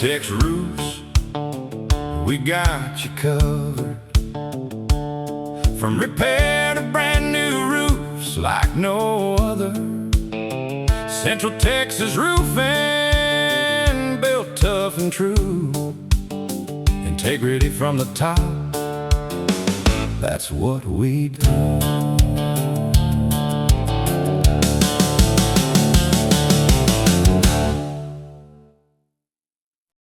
Tex Roofs, we got you covered. From repair to brand new roofs like no other. Central Texas roofing, built tough and true. Integrity from the top, that's what we do.